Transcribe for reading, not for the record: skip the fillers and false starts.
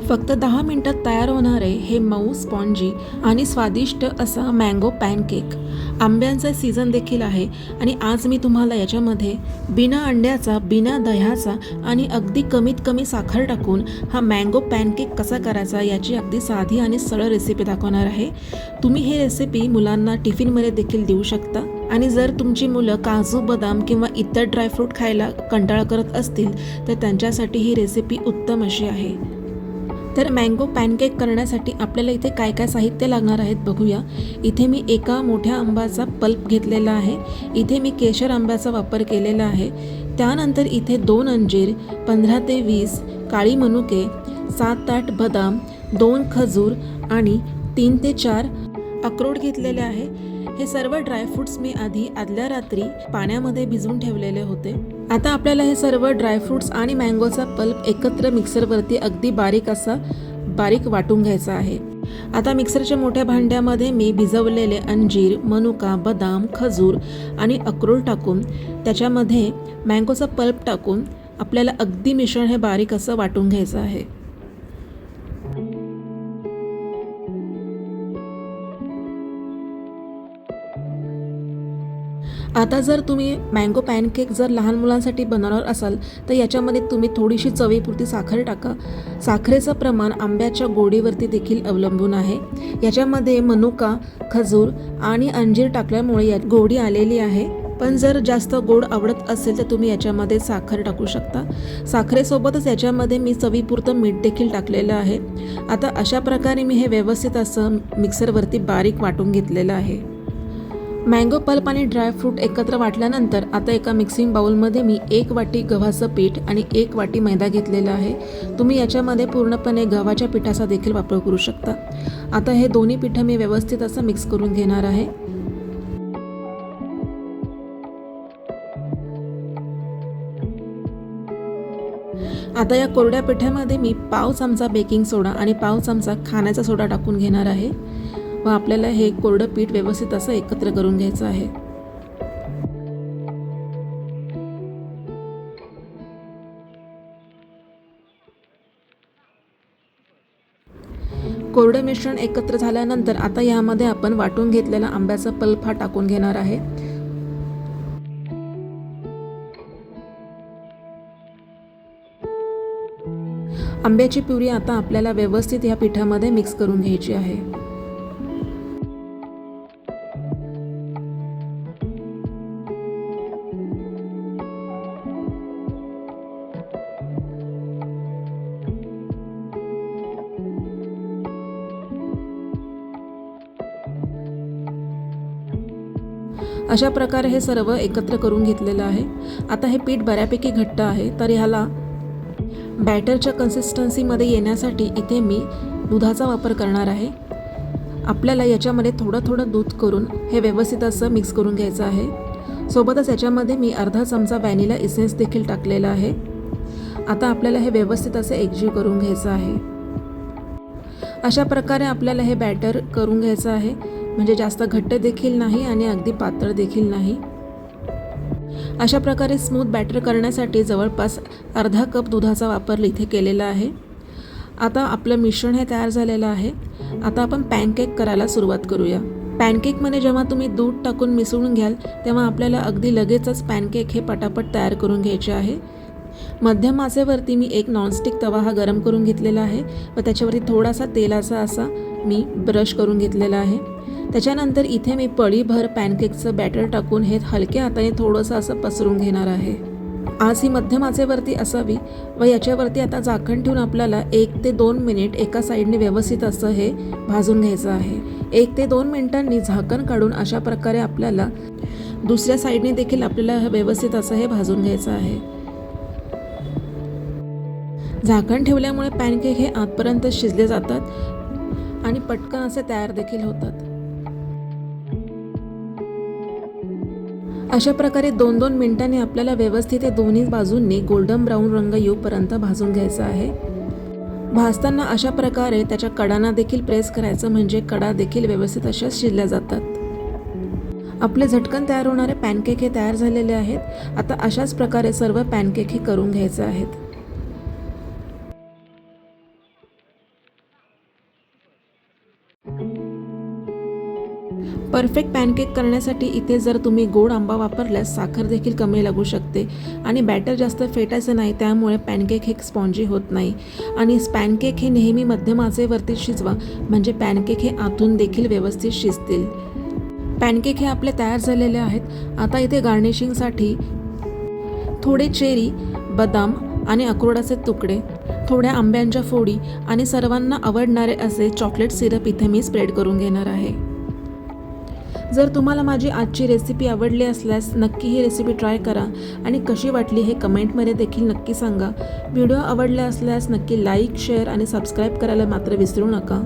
फक्त 10 मिनिटात तयार होणारे हे मऊ स्पॉन्जी आणि स्वादिष्ट असा मँगो पॅनकेक. आंब्यांचा सीझन देखील आहे आणि आज मी तुम्हाला याच्यामध्ये बिना अंड्याचा, बिना दह्याचा आणि अगदी कमीत कमी साखर टाकून हा मँगो पॅनकेक कसा करायचा याची अगदी साधी आणि सरळ रेसिपी दाखवणार आहे. तुम्ही ही रेसिपी मुलांना टिफिनमध्ये देखील देऊ शकता आणि जर तुमची मुलं काजू, बदाम किंवा इतर ड्रायफ्रूट खायला कंटाळा करत असतील तर त्यांच्यासाठी ही रेसिपी उत्तम अशी आहे. तर मँगो पॅनकेक करण्यासाठी आपल्याला इथे काय काय साहित्य लागणार आहेत बघूया. इथे मी एका मोठ्या आंब्याचा पल्प घेतलेला आहे. इथे मी केशर आंब्याचा वापर केलेला आहे. त्यानंतर इथे 2 अंजीर, 15 ते 20 काळी मनुके, 7 ते 8 बदाम, 2 खजूर आणि 3 ते 4 अक्रोड घेतलेले आहे. हे सर्व ड्रायफ्रूट्स मी आदल्या रात्री पाण्यामध्ये भिजवून ठेवलेले होते. आता आपल्याला हे सर्व ड्रायफ्रूट्स आणि मँगोचा पल्प एकत्र मिक्सरवरती अगदी बारीक वाटून घ्यायचा आहे. आता मिक्सरच्या मोठ्या भांड्यामध्ये मी भिजवलेले अंजीर, मनुका, बदाम, खजूर आणि अक्रोड टाकून त्याच्यामध्ये मँगोचा पल्प टाकून आपल्याला अगदी मिश्रण हे बारीक असं वाटून घ्यायचं आहे. आता जर तुम्ही मँगो पॅनकेक जर लहान मुलांसाठी बनवणार असाल तर याच्यामध्ये तुम्ही थोडीशी चवीपुरती साखर टाका. साखरेचं प्रमाण आंब्याच्या गोडीवरती देखील अवलंबून आहे. याच्यामध्ये मनुका, खजूर आणि अंजीर टाकल्यामुळे यात गोडी आलेली आहे. पण जर जास्त गोड आवडत असेल तर तुम्ही याच्यामध्ये साखर टाकू शकता. साखरेसोबतच याच्यामध्ये मी चवीपुरतं मीठ देखील टाकलेलं आहे. आता अशा प्रकारे मी हे व्यवस्थित असं मिक्सरवरती बारीक वाटून घेतलेलं आहे. मँगो पल्प आणि ड्रायफ्रूट एकत्र वाटल्यानंतर आता एका मिक्सिंग बाउलमध्ये मी 1 वाटी गव्हाचं पीठ आणि 1 वाटी मैदा घेतलेला आहे. तुम्ही याच्यामध्ये पूर्णपणे गव्हाच्या पिठाचा देखील वापर करू शकता. आता हे दोन्ही पिठं मी व्यवस्थित असं मिक्स करून घेणार आहे. आता या कोरड्या पिठामध्ये मी पाव चमचा बेकिंग सोडा आणि पाव चमचा खाण्याचा सोडा टाकून घेणार आहे व आपल्याला हे कोरडं पीठ व्यवस्थित असं एकत्र करून घ्यायचं आहे. कोरडं मिश्रण एकत्र झाल्यानंतर आता यामध्ये आपण वाटून घेतलेला आंब्याचा पल्प हा टाकून घेणार आहे. आंब्याची प्युरी आता आपल्याला व्यवस्थित या पिठामध्ये मिक्स करून घ्यायची आहे. अशा प्रकारे हे सर्व एकत्र करून घेतलेलं आहे. आता हे पीठ बऱ्यापैकी घट्ट आहे तर ह्याला बॅटरच्या कन्सिस्टन्सीमध्ये येण्यासाठी इथे मी दुधाचा वापर करणार आहे. आपल्याला याच्यामध्ये थोडं दूध करून हे व्यवस्थित असं मिक्स करून घ्यायचं आहे. सोबतच याच्यामध्ये मी अर्धा चमचा व्हॅनिला इसेन्स देखील टाकलेला आहे. आता आपल्याला हे व्यवस्थित असं एकजीव करून घ्यायचं आहे. अशा प्रकारे आपल्याला हे बॅटर करून घ्यायचं आहे. म्हणजे जास्त घट्ट देखील नाही आणि अगदी पातळ देखील नाही. अशा प्रकारे स्मूथ बॅटर करण्यासाठी जवळपास अर्धा कप दुधाचा वापर इथे केलेला आहे. आता आपलं मिश्रण हे तयार झालेलं आहे. आता आपण पॅनकेक करायला सुरुवात करूया. पॅनकेकमध्ये जेव्हा तुम्ही दूध टाकून मिसळून घ्याल तेव्हा आपल्याला अगदी लगेचच पॅनकेक हे पटापट तयार करून घ्यायचे आहे. मध्यम आचेवरती मी एक नॉनस्टिक तवा हा गरम करून घेतलेला आहे व त्याच्यावरती थोडासा तेलाचा असा मी ब्रश करून घेतलेला आहे. त्याच्यानंतर इथे मी पळीभर पॅनकेकचं बॅटर टाकून हे हलक्या हाताने थोडंसं असं पसरून घेणार आहे. आज ही मध्यम आचेवरती असावी व याच्यावरती आता झाकण ठेवून आपल्याला 1 ते 2 मिनिट एका साईडने व्यवस्थित असं हे भाजून घ्यायचं आहे. 1 ते 2 मिनिटांनी झाकण काढून अशा प्रकारे आपल्याला दुसऱ्या साईडने देखील आपल्याला व्यवस्थित असं हे भाजून घ्यायचं आहे. झाकण ठेवल्यामुळे पॅनकेक हे आतपर्यंत शिजले जातात आणि पटकन असे तयार देखील होतात. अशा प्रकारे 2-2 मिनिटांनी आपल्याला व्यवस्थित हे दोन्ही बाजूंनी गोल्डन ब्राऊन रंग येऊपर्यंत भाजून घ्यायचा आहे. भाजताना अशा प्रकारे त्याच्या कडांना देखील प्रेस करायचं म्हणजे कडा देखील व्यवस्थित अशा शिजल्या जातात. आपले झटकन तयार होणारे पॅनकेक हे तयार झालेले आहेत. आता अशाच प्रकारे सर्व पॅनकेक हे करून घ्यायचे आहेत. परफेक्ट पॅनकेक करण्यासाठी इथे जर तुम्ही गोड आंबा वापरल्यास साखर देखील कमी लागू शकते आणि बॅटर जास्त फेटायचं नाही, त्यामुळे पॅनकेक हे स्पॉन्जी होत नाही. आणि पॅनकेक हे नेहमी मध्यम आचेवरती शिजवा, म्हणजे पॅनकेक हे आतून देखील व्यवस्थित शिजतील. पॅनकेक हे आपले तयार झालेले आहेत. आता इथे गार्निशिंगसाठी थोडे चेरी, बदाम आणि अक्रोडाचे तुकडे, थोड्या आंब्यांच्या फोडी आणि सर्वांना आवडणारे असे चॉकलेट सिरप इथे मी स्प्रेड करून घेणार आहे. जर तुम्हाला माझी आजची रेसिपी आवडली असल्यास नक्की ही रेसिपी ट्राय करा आणि कशी वाटली हे कमेंटमध्ये देखील नक्की सांगा. व्हिडिओ आवडले असल्यास नक्की लाईक, शेअर आणि सबस्क्राईब करायला मात्र विसरू नका.